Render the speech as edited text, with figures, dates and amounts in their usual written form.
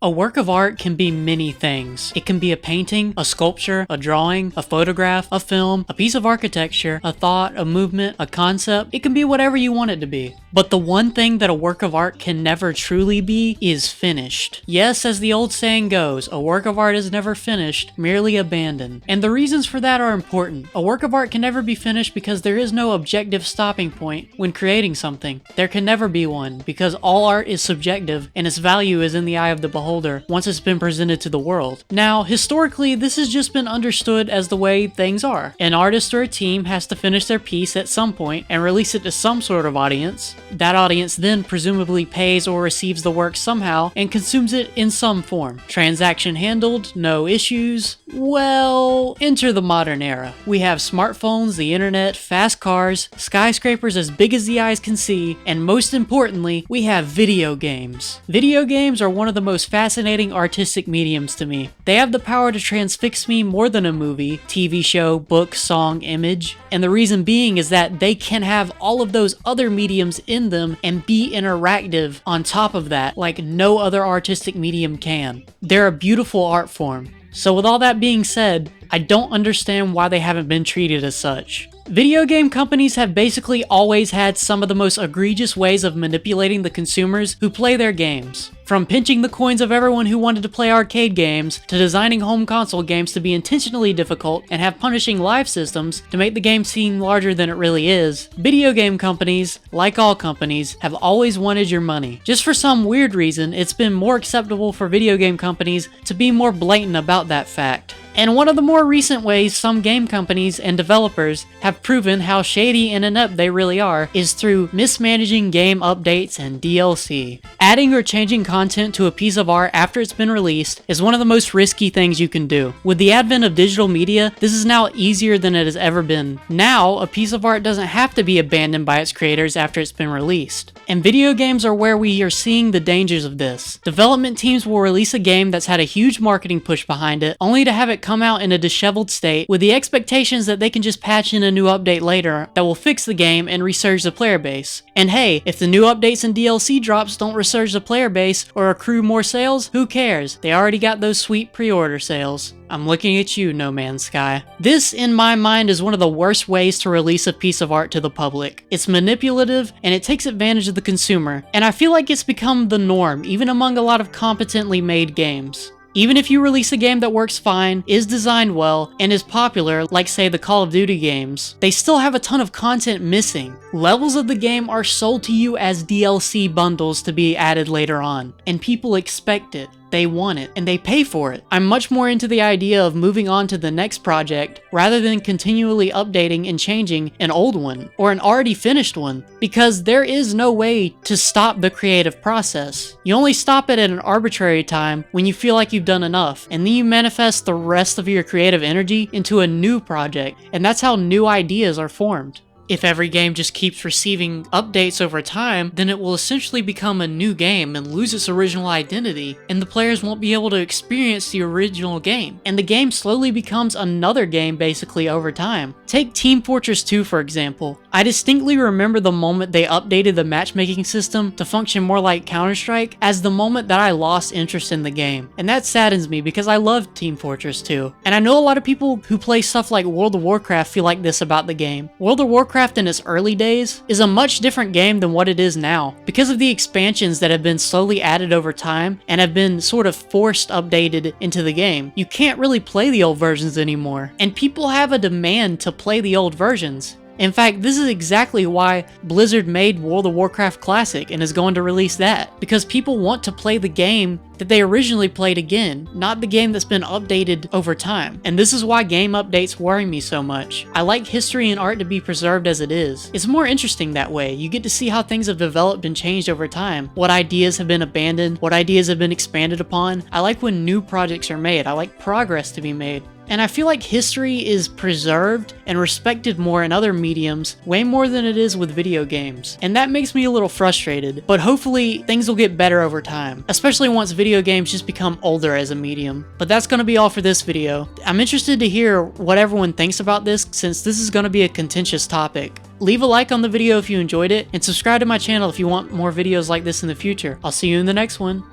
A work of art can be many things. It can be a painting, a sculpture, a drawing, a photograph, a film, a piece of architecture, a thought, a movement, a concept. It can be whatever you want it to be. But the one thing that a work of art can never truly be is finished. Yes, as the old saying goes, a work of art is never finished, merely abandoned. And the reasons for that are important. A work of art can never be finished because there is no objective stopping point when creating something. There can never be one because all art is subjective and its value is in the eye of the beholder once it's been presented to the world. Now, historically, this has just been understood as the way things are. An artist or a team has to finish their piece at some point and release it to some sort of audience. That audience then presumably pays or receives the work somehow and consumes it in some form. Transaction handled, no issues. Well, enter the modern era. We have smartphones, the internet, fast cars, skyscrapers as big as the eyes can see, and most importantly, we have video games. Video games are one of the most fascinating artistic mediums to me. They have the power to transfix me more than a movie, TV show, book, song, image, and the reason being is that they can have all of those other mediums in them and be interactive on top of that like no other artistic medium can. They're a beautiful art form. So with all that being said, I don't understand why they haven't been treated as such. Video game companies have basically always had some of the most egregious ways of manipulating the consumers who play their games. From pinching the coins of everyone who wanted to play arcade games, to designing home console games to be intentionally difficult and have punishing live systems to make the game seem larger than it really is, video game companies, like all companies, have always wanted your money. Just for some weird reason, it's been more acceptable for video game companies to be more blatant about that fact. And one of the more recent ways some game companies and developers have proven how shady and inept they really are is through mismanaging game updates and DLC. Adding or changing content to a piece of art after it's been released is one of the most risky things you can do. With the advent of digital media, this is now easier than it has ever been. Now, a piece of art doesn't have to be abandoned by its creators after it's been released. And video games are where we are seeing the dangers of this. Development teams will release a game that's had a huge marketing push behind it, only to have it come out in a disheveled state with the expectations that they can just patch in a new update later that will fix the game and resurge the player base. And hey, if the new updates and DLC drops don't resurge the player base or accrue more sales, who cares? They already got those sweet pre-order sales. I'm looking at you, No Man's Sky. This, in my mind, is one of the worst ways to release a piece of art to the public. It's manipulative, and it takes advantage of the consumer, and I feel like it's become the norm, even among a lot of competently made games. Even if you release a game that works fine, is designed well, and is popular, like say the Call of Duty games, they still have a ton of content missing. Levels of the game are sold to you as DLC bundles to be added later on, and people expect it. They want it, and they pay for it. I'm much more into the idea of moving on to the next project rather than continually updating and changing an old one or an already finished one, because there is no way to stop the creative process. You only stop it at an arbitrary time when you feel like you've done enough, and then you manifest the rest of your creative energy into a new project, and that's how new ideas are formed. If every game just keeps receiving updates over time, then it will essentially become a new game and lose its original identity, and the players won't be able to experience the original game, and the game slowly becomes another game basically over time. Take Team Fortress 2 for example. I distinctly remember the moment they updated the matchmaking system to function more like Counter-Strike as the moment that I lost interest in the game, and that saddens me because I love Team Fortress 2. And I know a lot of people who play stuff like World of Warcraft feel like this about the game. World of Warcraft in its early days is a much different game than what it is now because of the expansions that have been slowly added over time and have been sort of forced updated into the game. You can't really play the old versions anymore, and people have a demand to play the old versions. In fact, this is exactly why Blizzard made World of Warcraft Classic and is going to release that, because people want to play the game that they originally played again, not the game that's been updated over time. And this is why game updates worry me so much. I like history and art to be preserved as it is. It's more interesting that way. You get to see how things have developed and changed over time, what ideas have been abandoned, what ideas have been expanded upon. I like when new projects are made. I like progress to be made. And I feel like history is preserved and respected more in other mediums, way more than it is with video games. And that makes me a little frustrated, but hopefully things will get better over time, especially once video games just become older as a medium. But that's going to be all for this video. I'm interested to hear what everyone thinks about this, since this is going to be a contentious topic. Leave a like on the video if you enjoyed it, and subscribe to my channel if you want more videos like this in the future. I'll see you in the next one.